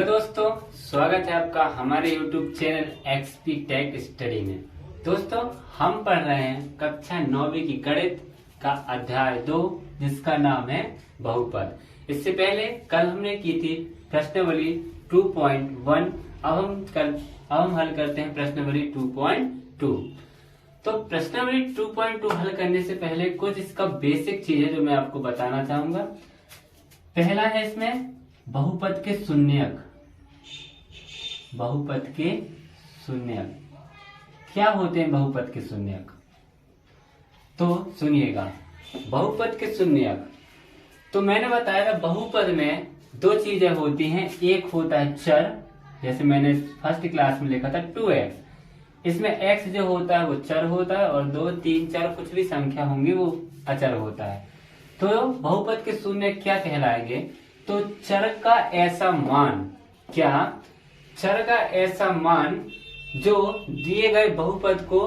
Hello दोस्तों, स्वागत है आपका हमारे YouTube channel XP tech study में। दोस्तों, हम पढ़ रहे हैं कक्षा 9वीं की गणित का अध्याय 2, जिसका नाम है बहुपद। इससे पहले कल हमने की थी प्रश्नावली 2.1। अब हम हल करते हैं प्रश्नावली 2.2। तो प्रश्नावली 2.2 हल करने से पहले कुछ इसका बेसिक चीज है जो मैं आपको बताना चाहूंगा। पहला है इसमें बहुपद के शून्यक। बहुपद के शून्यक क्या होते हैं? बहुपद के शून्यक तो सुनिएगा। बहुपद के शून्यक तो मैंने बताया था, बहुपद में दो चीजें होती हैं। एक होता है चर, जैसे मैंने फर्स्ट क्लास में लिखा था 2x। इसमें x जो होता है वो चर होता है, और 2, 3, 4 कुछ भी संख्या होंगी वो अचर होता है। तो बहुपद के शून्य क्या कहलाएंगे? तो चर का ऐसा मान, क्या चर का ऐसा मान जो दिए गए बहुपद को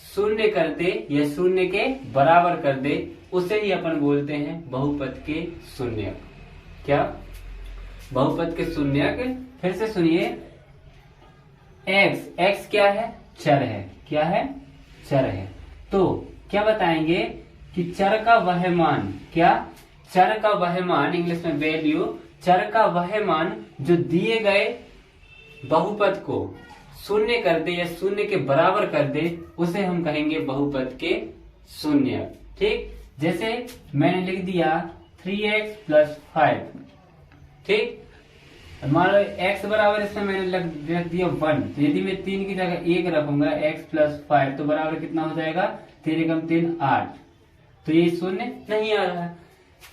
शून्य कर दे या शून्य के बराबर कर दे, उसे ही अपन बोलते हैं बहुपद के शून्यक। क्या? बहुपद के शून्यक। फिर से सुनिए, x क्या है? चर है। क्या है? चर है। तो क्या बताएंगे कि चर का वह मान, क्या चर का वह मान, इंग्लिश में वैल्यू, चर का वह मान जो दिए गए बहुपद को शून्य कर दे या शून्य के बराबर कर दे, उसे हम कहेंगे बहुपद के शून्य। ठीक, जैसे मैंने लिख दिया 3x + 5। ठीक, मान लो x बराबर, इसमें मैंने रख दिया 1। तो यदि मैं 3 की जगह 1 रखूंगा, x + 5 तो बराबर कितना हो जाएगा? 3 × 3 8। तो ये शून्य नहीं आ रहा है।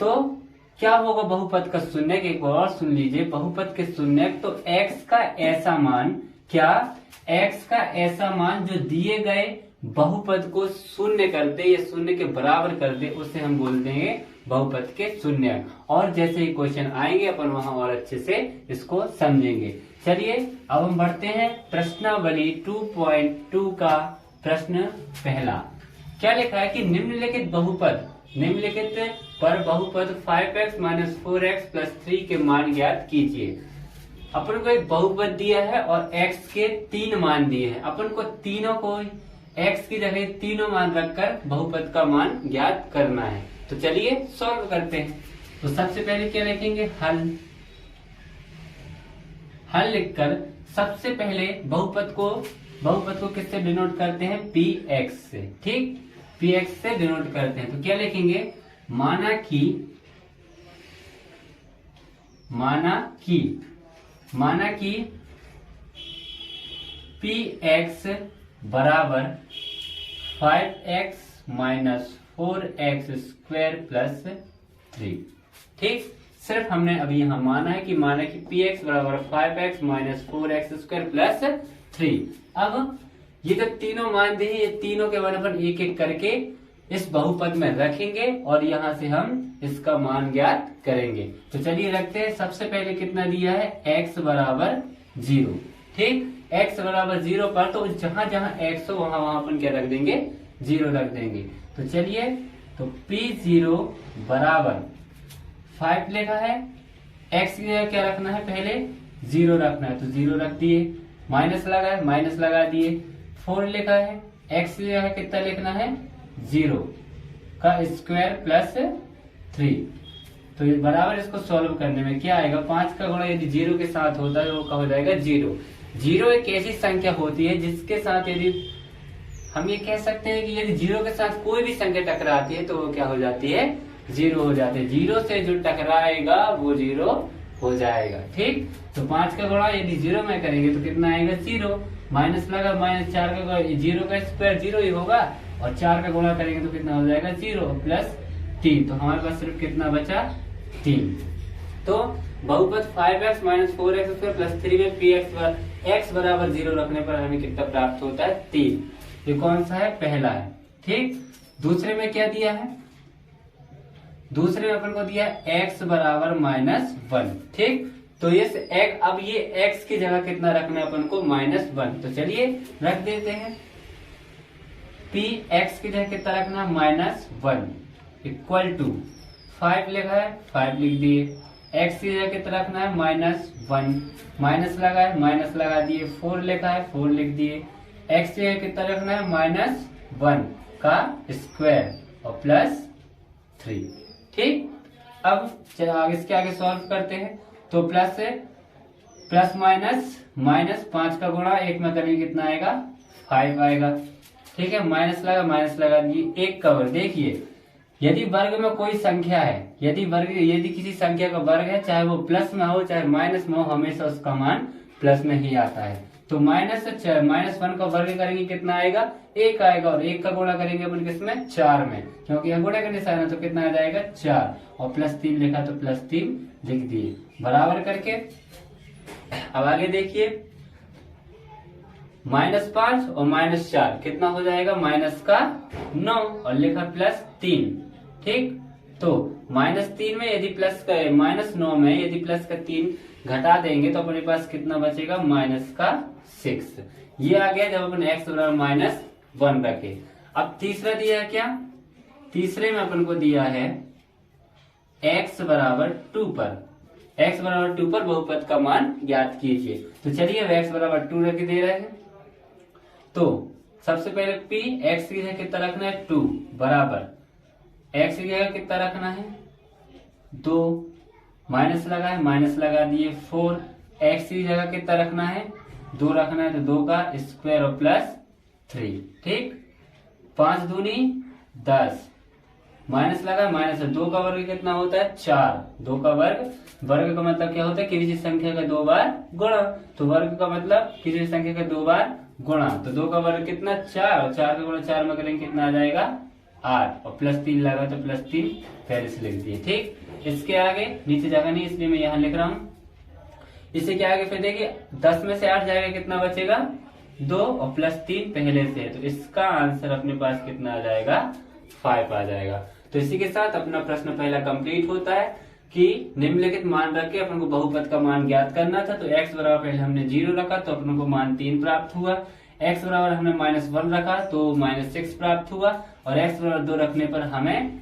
तो क्या होगा बहुपद का शून्यक? एक और सुन लीजिए, बहुपद के शून्यक तो x का ऐसा मान, क्या x का ऐसा मान जो दिए गए बहुपद को शून्य कर दे या शून्य के बराबर कर दे, उसे हम बोल देंगे बहुपद के शून्यक। और जैसे ही क्वेश्चन आएंगे अपन वहां और अच्छे से इसको समझेंगे। चलिए अब हम बढ़ते हैं प्रश्नावली 2.2 का प्रश्न पहला। क्या लिखा है कि निम्नलिखित बहुपद, निम्नलिखित पर बहुपद 5x - 4x + 3 के मान ज्ञात कीजिए। अपन को एक बहुपद दिया है और x के 3 मान दिए हैं। अपन को तीनों को x की जगह तीनों मान रखकर बहुपद का मान ज्ञात करना है। तो चलिए सॉल्व करते हैं। तो सबसे पहले क्या लिखेंगे? हल लिखकर सबसे पहले बहुपद को किससे डिनोट करते हैं? px से। ठीक, px से डिनोट करते हैं। तो क्या लिखेंगे? माना कि px बराबर 5x - 4x² + 3। ठीक, सिर्फ हमने अभी यहाँ माना कि px बराबर 5x - 4x² + 3। अब ये जो तीनों मान दिए, ये तीनों के मान अपन एक एक करके इस बहुपद में रखेंगे और यहाँ से हम इसका मान ज्ञात करेंगे। तो चलिए रखते हैं। सबसे पहले कितना दिया है? x बराबर 0। ठीक, x बराबर 0 पर तो जहां जहां x हो वहां अपन क्या रख देंगे? 0 रख देंगे। तो चलिए, तो p0 बराबर 5 लिखा है। x की जगह क्या रखना है? पहले 0 रखना है, तो 0 रख दिए। माइनस लगा है, माइनस लगा दिए। 4 लिखा है, x की जगह कितना लिखना है? 0 का स्क्वायर + 3। तो ये बराबर, इसको सॉल्व करने में क्या आएगा? 5 का गुणा यदि 0 के साथ होता है वो क्या हो जाएगा? 0। 0 एक ऐसी संख्या होती है जिसके साथ यदि हम ये कह सकते हैं कि यदि 0 के साथ कोई भी संख्या टकराती है तो वो क्या हो जाती है? 0 हो जाती है। 0 से जो टकराएगा वो 0 हो जाएगा। ठीक, तो 5 का गुणा यदि 0 में करेंगे तो कितना आएगा? 0। माइनस लगा, -4 का गुणा 0 का स्क्वायर 0 ही होगा, और 4 का गुणा करेंगे तो कितना हो जाएगा? 0 + 3। तो हमारे पास सिर्फ कितना बचा? 3। तो बहुपद 5x - 4x² + 3 में x बराबर 0 रखने पर हमें कितना प्राप्त होता है? 3। ये कौन सा है? पहला है। ठीक, दूसरे में क्या दिया है? दूसरे में अपन को दिया है x बराबर -1। ठीक, तो इस अब ये x की जगह कितना रखना है अपन को? -1। तो चलिए रख देते हैं। px की जगह कितना रखना? -1 = 5 लिखा है, 5 लिख दिए। एक्स की जगह कितना रखना है -1, माइनस लगा है माइनस लगा दिए, 4 लिखा है 4 लिख दिए। एक्स की जगह कितना रखना है -1 का स्क्वायर और +3। ठीक, अब इसके आगे सॉल्व करते हैं तो प्लस माइनस 5 का गुणा 1 में करेंगे कितना आएगा 5 आएगा। ठीक है, माइनस लगा दिए, 1 का वर्ग। देखिए यदि वर्ग में कोई संख्या है, यदि किसी संख्या का वर्ग है, चाहे वो प्लस में हो चाहे माइनस में हो, हमेशा उसका मान प्लस में ही आता है। तो -1 का वर्ग करेंगे कितना आएगा 1 आएगा, और 1 का गुणा करेंगे अपन किसमें 4 में, क्योंकि यहाँ गुणा का निशान है तो कितना आ जाएगा 4, और +3 लिखा तो +3 लिख दिए बराबर करके। अब आगे देखिए -5 और -4 कितना हो जाएगा -9 और लिखा +3। ठीक, तो -3 में यदि -9 में यदि प्लस का 3 घटा देंगे तो अपने पास कितना बचेगा -6। ये आ गया जब अपन x बराबर -1 रखे। अब तीसरा दिया है क्या, तीसरे में अपन को दिया है x बराबर 2 पर बहुपद का मान ज्ञात कीजिए। तो चलिए अब x बराबर 2 रख दे रहे हैं। तो सबसे पहले p x की जगह कितना रखना है 2 बराबर x की जगह कितना रखना है 2, माइनस लगा दिए 4, x की जगह कितना रखना है 2 रखना है, तो 2 का स्क्वायर और +3। ठीक, 5 दूनी 10, माइनस 2 का वर्ग कितना होता है 4, 2 का वर्ग का मतलब क्या होता है किसी संख्या का 2 बार गुणा, तो वर्ग का मतलब किसी संख्या का 2 बार गुणा, तो 2 का वर्ग कितना 4, और 4 का गुणा 4 में करेंगे कितना आ जाएगा 8, और +3 लगा तो +3 पहले से लिख दिए। ठीक, इसके आगे नीचे जगह नहीं इसलिए मैं यहाँ लिख रहा हूँ। इससे क्या आगे फिर देखिए 10 में से 8 जाएगा कितना बचेगा 2, और +3 पहले से है, तो इसका आंसर अपने पास कितना आ जाएगा 5 आ जाएगा। तो इसी के साथ अपना प्रश्न पहला कंप्लीट होता है कि निम्नलिखित मान रख के अपन को बहुपद का मान ज्ञात करना था। तो x बराबर पहले हमने 0 रखा तो अपन को मान 3 प्राप्त हुआ, x बराबर हमने -1 रखा तो -6 प्राप्त हुआ, और x बराबर 2 रखने पर हमें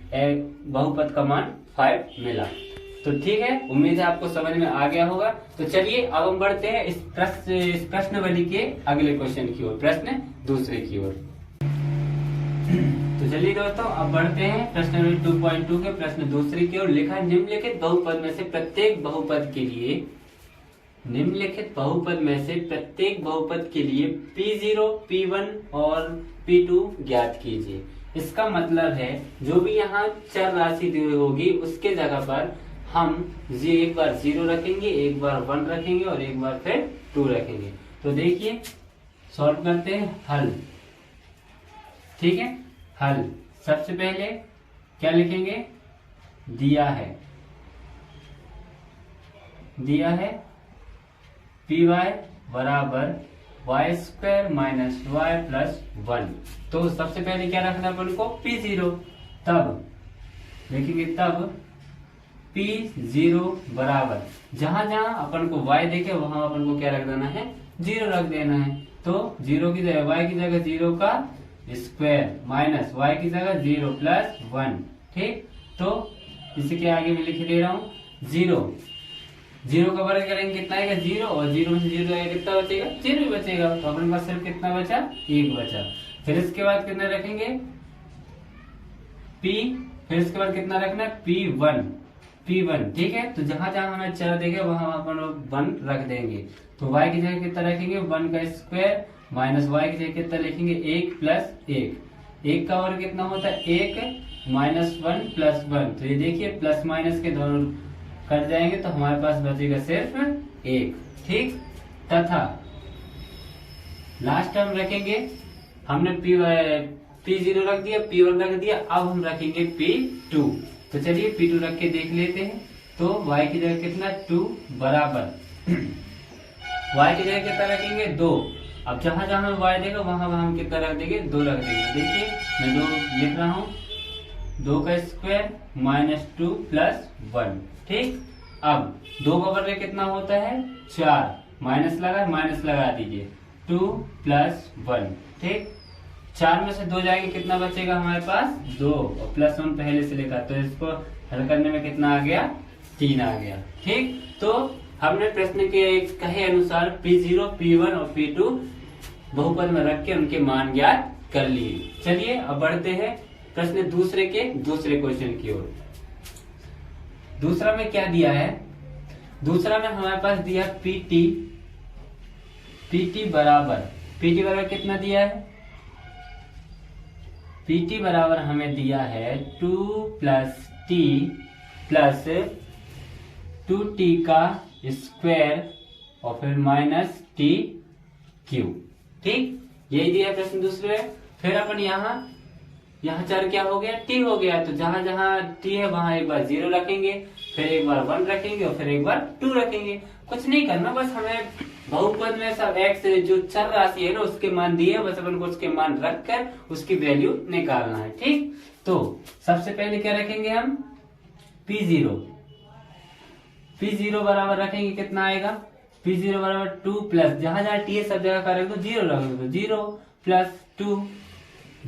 बहुपद का मान 5 मिला। तो ठीक है, उम्मीद है आपको समझ में आ गया होगा। तो चलिए अब हम बढ़ते हैं इस प्रश्नावली के अगले क्वेश्चन की ओर, प्रश्न दूसरे की ओर। तो चलिए दोस्तों अब बढ़ते हैं प्रश्नावली 2.2 के प्रश्न दूसरे की ओर। लिखा है निम्नलिखित बहुपद में से प्रत्येक बहुपद के लिए P0, P1 और P2 ज्ञात कीजिए। इसका मतलब है जो भी यहाँ चर राशि दी होगी उसके जगह पर हम एक बार 0 रखेंगे, एक बार 1 रखेंगे और एक बार फिर 2 रखेंगे। तो देखिए सॉल्व करते हैं हल। ठीक है, हल सबसे पहले क्या लिखेंगे, दिया है py बराबर y² - y + 1। तो सबसे पहले क्या रखना है अपन को P0, तब लिखेंगे तब P0 बराबर जहां जहां अपन को y देखे वहां अपन को क्या रख देना है 0 रख देना है। तो 0 की जगह y की जगह 0 का स्क्वायर माइनस y की जगह 0 + 1। ठीक, तो इसी के आगे मैं लिख दे रहा हूँ 0 का वर्ग करेंगे कितना आएगा 0, और 0 में से 0 आएगा कितना बचेगा 0 ही बचेगा। तो अपने पास सिर्फ कितना बचा 1 बचा। फिर इसके बाद कितना रखेंगे फिर इसके बाद कितना रखना है P1। ठीक है, तो जहां जहां हमें चर देगा वहां अपन 1 रख देंगे। तो y की जगह कितना रखेंगे 1 का स्क्वायर माइनस y की जगह कितना लिखेंगे 1 + 1। 1 का वर्ग कितना होता है 1 - 1 + 1। तो ये देखिए प्लस माइनस के दोनों कट जाएंगे तो हमारे पास बचेगा सिर्फ 1। ठीक, तथा लास्ट हम रखेंगे, हमने P0 रख दिया, P1 रख दिया, अब हम रखेंगे P2। तो चलिए P2 रख के देख लेते हैं। तो y की जगह कितना 2 बराबर y की जगह कितना रखेंगे 2। अब जहां जहां हमें y देगा वहां हम कितना रख देंगे 2 रख देंगे। देखिए मैं 2 लिख रहा हूँ, 2 का स्क्वायर -2 + 1। ठीक, अब 2 का वर्ग कितना होता है 4, माइनस लगा दीजिए 2 + 1। ठीक, 4 में से 2 जाएंगे कितना बचेगा हमारे पास 2, और +1 पहले से लिखा तो इसको हल करने में कितना आ गया 3 आ गया। ठीक, तो हमने प्रश्न के कहे अनुसार P0, P1 और P2 बहुपद में रख के उनके मान ज्ञात कर लिए। चलिए अब बढ़ते हैं प्रश्न दूसरे क्वेश्चन की ओर। दूसरा में क्या दिया है? दूसरा में हमारे पास दिया PT बराबर कितना दिया है? PT बराबर हमें दिया है 2 + t प्लस 2t का स्क्वायर और फिर -t³। ठीक, यही दिया प्रश्न दूसरे। फिर अपन यहाँ चर क्या हो गया? t हो गया। तो जहां जहां t है वहां एक बार 0 रखेंगे, फिर एक बार 1 रखेंगे और फिर एक बार 2 रखेंगे। कुछ नहीं करना, बस हमें बहुपद में सब x जो चर राशि है ना उसके मान दिए, बस अपन को उसके मान रखकर उसकी वैल्यू निकालना है। ठीक, तो सबसे पहले क्या रखेंगे हम? P0 बराबर रखेंगे, कितना आएगा? P0 बराबर 2 प्लस जहां जहां t है सब जगह का रख दो 0 रख दो, 0 प्लस 2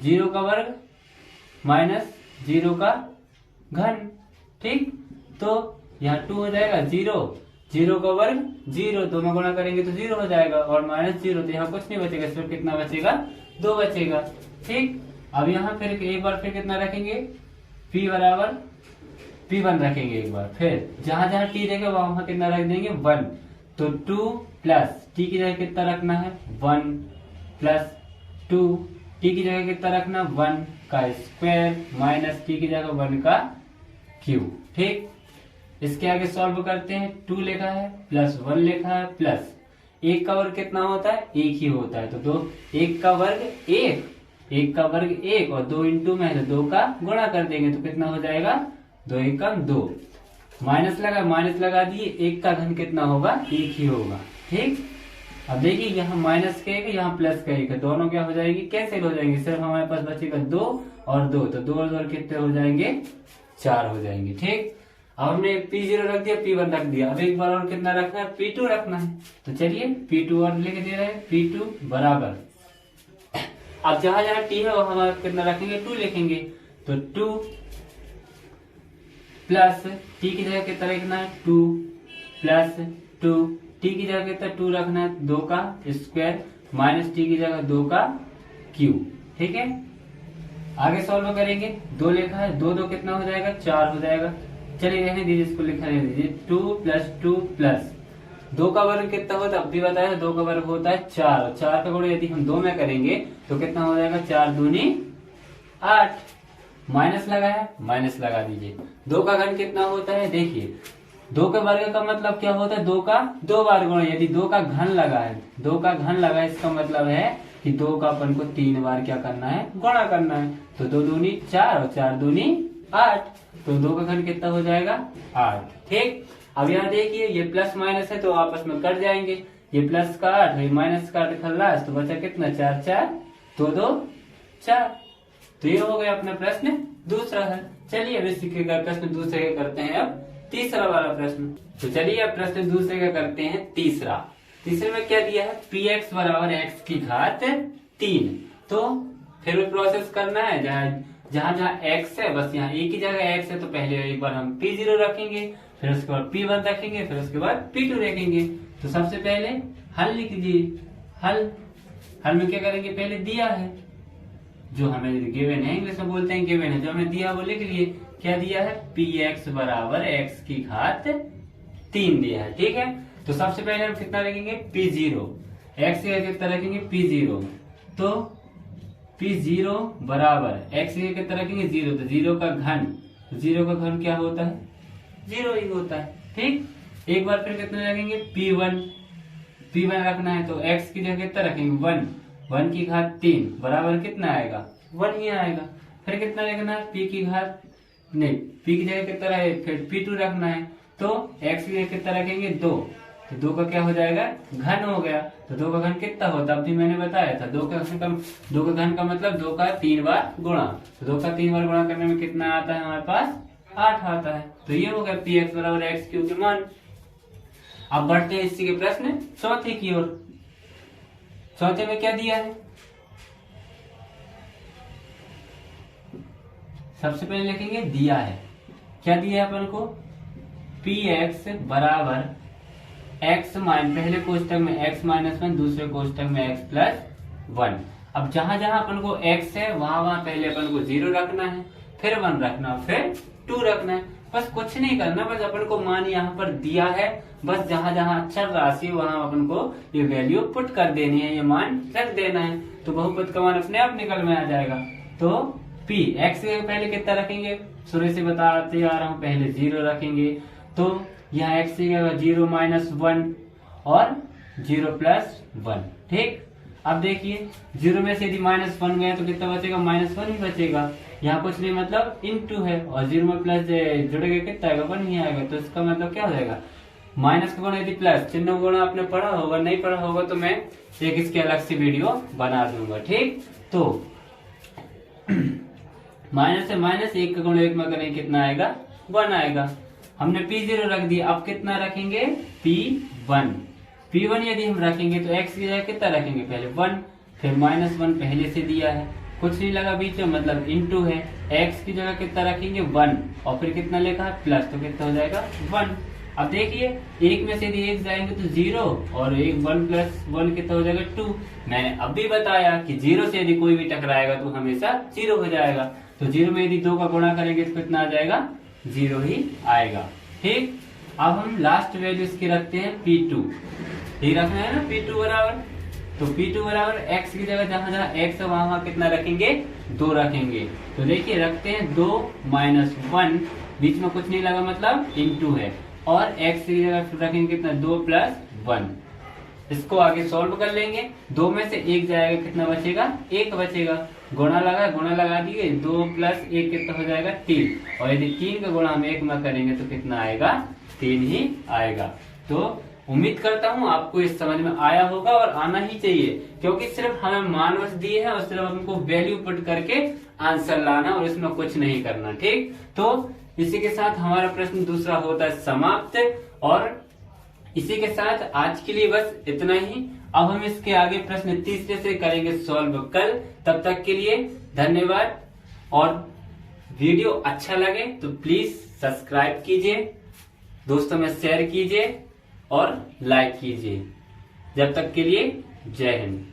0 का वर्ग माइनस 0 का घन। ठीक, तो यहाँ 2 हो जाएगा 0 का वर्ग 0, 2 में गुणा करेंगे तो 0 हो जाएगा और -0, तो यहाँ कुछ नहीं बचेगा, सिर्फ कितना बचेगा? 2 बचेगा। ठीक, अब यहाँ फिर एक बार फिर कितना रखेंगे? P बराबर P1 रखेंगे एक बार, फिर जहां जहां t रहेगा वहां कितना रख देंगे? 1। तो 2 प्लस t की जगह कितना रखना है? 1 प्लस 2 t की जगह कितना रखना? 1 का स्क्वायर माइनस t की जगह 1 का क्यूब। ठीक, इसके आगे सॉल्व करते हैं। 2 लिखा है प्लस 1 लिखा है प्लस 1 का वर्ग कितना होता है? 1 ही होता है। तो 1 का वर्ग 1 और 2 इंटू में है तो 2 का गुणा कर देंगे तो कितना हो जाएगा? 2 1 का 2। माइनस लगा दिए, 1 का घन कितना होगा? 1 ही होगा। ठीक, अब देखिए यहाँ माइनस का 1 यहाँ प्लस का 1 है, दोनों क्या हो जाएगी? कैंसिल हो जाएंगे। सिर्फ हमारे पास बचेगा 2 और 2, तो 2 और 2 कितने हो जाएंगे? 4 हो जाएंगे। ठीक, अब हमने P0 रख दिया, P1 रख दिया, अब एक बार और कितना रखना है? P2 रखना है। तो चलिए P2 और लिख दे रहे हैं। P2 बराबर, अब जहां जहां t है वहां हम कितना रखेंगे? 2 लिखेंगे। तो 2 प्लस t की जगह कितना रखना है? 2 प्लस 2 t की जगह कितना 2 रखना है? 2 का स्क्वायर माइनस t की जगह 2 का क्यूब। ठीक है, आगे सॉल्व करेंगे। 2 लिखा है, 2 2 कितना हो जाएगा? 4 हो जाएगा। चलिए रहने दीजिए, इसको लिखा रहने दीजिए। 2 प्लस 2 प्लस 2 का वर्ग कितना होता है? अब भी बताया 2 का वर्ग होता है 4, और 4 का गुणा यदि हम 2 में करेंगे तो कितना हो जाएगा? 4 दूनी 8। माइनस लगा है, माइनस लगा दीजिए। 2 का घन कितना होता है? देखिए 2 के वर्ग का मतलब क्या होता है? 2 का 2 बार गुणा। यदि 2 का घन लगा है, 2 का घन लगा है, इसका मतलब है कि 2 का अपन को 3 बार क्या करना है? गुणा करना है। तो 2 दूनी 4 और 4 दूनी 8, तो 2 का घन कितना हो जाएगा? 8। ठीक, अब यहाँ देखिए ये प्लस माइनस है तो आपस में कट जाएंगे। ये प्लस का 8 ये माइनस का 8 खल्लास, तो बचा कितना? 4 4 2 2 4। तो ये हो गया अपना प्रश्न दूसरा है। चलिए अब इसी के प्रश्न दूसरे का करते हैं अब तीसरा वाला प्रश्न। तो चलिए अब प्रश्न दूसरे का करते हैं तीसरा। तीसरे में क्या दिया है? px बराबर x की घात 3। तो फिर भी प्रोसेस करना है, जहां जहां x है बस यहाँ एक ही जगह x है, तो पहले एक बार हम P0 रखेंगे, फिर उसके बाद P1 रखेंगे, फिर उसके बाद P2 रखेंगे। तो सबसे पहले हल लिख दीजिए। हल में क्या करेंगे? पहले दिया है जो हमें गिवन है, इंग्लिश में बोलते हैं गिवन है, जो हमें दिया वो लिख लिए। क्या दिया है? px बराबर x की घात 3 दिया है। ठीक है, तो सबसे पहले हम कितना रखेंगे? P0, x की कितना रखेंगे? P0। तो P0 बराबर x की कितना रखेंगे? 0, तो 0 का घन, तो 0 का घन क्या होता है? 0 ही होता है। ठीक, एक बार फिर कितना रखेंगे? P1 रखना है, तो x की जगह कितना रखेंगे? 1 की घात 3 बराबर कितना आएगा? 1 ही आएगा। फिर कितना रखना है? p की जगह कितना रहे? फिर P2 रखना है, तो x की जगह कितना रखेंगे? 2, तो 2 का क्या हो जाएगा? घन हो गया। तो 2 का घन कितना होता है? अभी मैंने बताया था 2 का घन का मतलब 2 का 3 बार गुणा। तो 2 का 3 बार गुणा करने में कितना आता है? हमारे पास 8 आता है। तो ये हो गया px बराबर x क्यूब के मान। अब बढ़ते हैं इसी के प्रश्न चौथे की ओर। चौथे में क्या दिया है? सबसे पहले लिखेंगे दिया है। क्या दिया है अपन को? पी एक्स बराबर एक्स माइन पहले कोष्टक में x माइनस 1, दूसरे कोष्टक में x प्लस 1। अब जहां जहां अपन को x है वहां वहां पहले अपन को 0 रखना है, फिर 1 रखना, फिर 2 रखना है। बस कुछ नहीं करना, बस अपन को मान यहाँ पर दिया है, बस जहां जहां अक्षर राशि वहां अपन को ये वैल्यू पुट कर देनी है, ये मान रख देना है, तो बहुपद का मान अपने आप निकल में आ जाएगा। तो p x के पहले कितना रखेंगे, शुरू से बताते आ रहा हूँ, पहले 0 रखेंगे, तो यहाँ x 0 माइनस 1 और 0 प्लस 1। ठीक, अब देखिए 0 में से यदि -1 गए तो कितना बचेगा, -1 ही बचेगा। यहाँ कुछ नहीं, मतलब इनटू है, और 0 में प्लस जुड़ेगा कितना आएगा, 1 ही आएगा। तो इसका मतलब क्या हो जाएगा, माइनस का गुणा यदि प्लस, चिन्ह गुणा आपने पढ़ा होगा, नहीं पढ़ा होगा तो मैं एक इसके अलग से वीडियो बना दूंगा। ठीक, तो माइनस से माइनस 1 का गुणा 1 में करेंगे कितना आएगा, 1 आएगा। हमने P0 रख दिया, अब कितना रखेंगे, P1। P1 यदि हम रखेंगे तो x की जगह कितना रखेंगे, पहले 1, फिर -1 पहले से दिया है, कुछ नहीं लगा बीच में, मतलब इनटू है, x की जगह कितना रखेंगे 1, और फिर कितना लिखा है प्लस, तो कितना हो जाएगा 1। अब देखिए 1 में से यदि 1 जाएंगे तो 0, और 1 प्लस 1 कितना हो जाएगा 2। मैंने अब भी बताया कि 0 से यदि कोई भी टकराएगा तो हमेशा 0 हो जाएगा। तो 0 में यदि 2 का गुणा करेंगे तो कितना आ जाएगा, 0 ही आएगा। ठीक, अब हम लास्ट वैल्यू इसकी रखते हैं P2, ये रखना है ना, P2 बराबर, तो P2 बराबर x की जगह जहां जहां x है वहां कितना रखेंगे, 2 रखेंगे। तो देखिए रखते हैं 2 माइनस 1, बीच में कुछ नहीं लगा, मतलब इनटू है, और x की जगह रखेंगे कितना, 2 प्लस 1। इसको आगे सॉल्व कर लेंगे, 2 में से 1 जाएगा, कितना बचेगा, 1 बचेगा। गुणा लगा दिए, 2 प्लस 1 कितना हो जाएगा, 3, और यदि 3 का गुणा हम 1 में करेंगे तो कितना आएगा, 3 ही आएगा। तो उम्मीद करता हूँ आपको इस समझ में आया होगा, और आना ही चाहिए, क्योंकि सिर्फ हमें मान दिए हैं और सिर्फ हमको वैल्यू पुट करके आंसर लाना, और इसमें कुछ नहीं करना। ठीक, तो इसी के साथ हमारा प्रश्न दूसरा होता है समाप्त, और इसी के साथ आज के लिए बस इतना ही। अब हम इसके आगे प्रश्न तीसरे से करेंगे सॉल्व कल। तब तक के लिए धन्यवाद, और वीडियो अच्छा लगे तो प्लीज सब्सक्राइब कीजिए, दोस्तों में शेयर कीजिए और लाइक कीजिए। जब तक के लिए जय हिंद।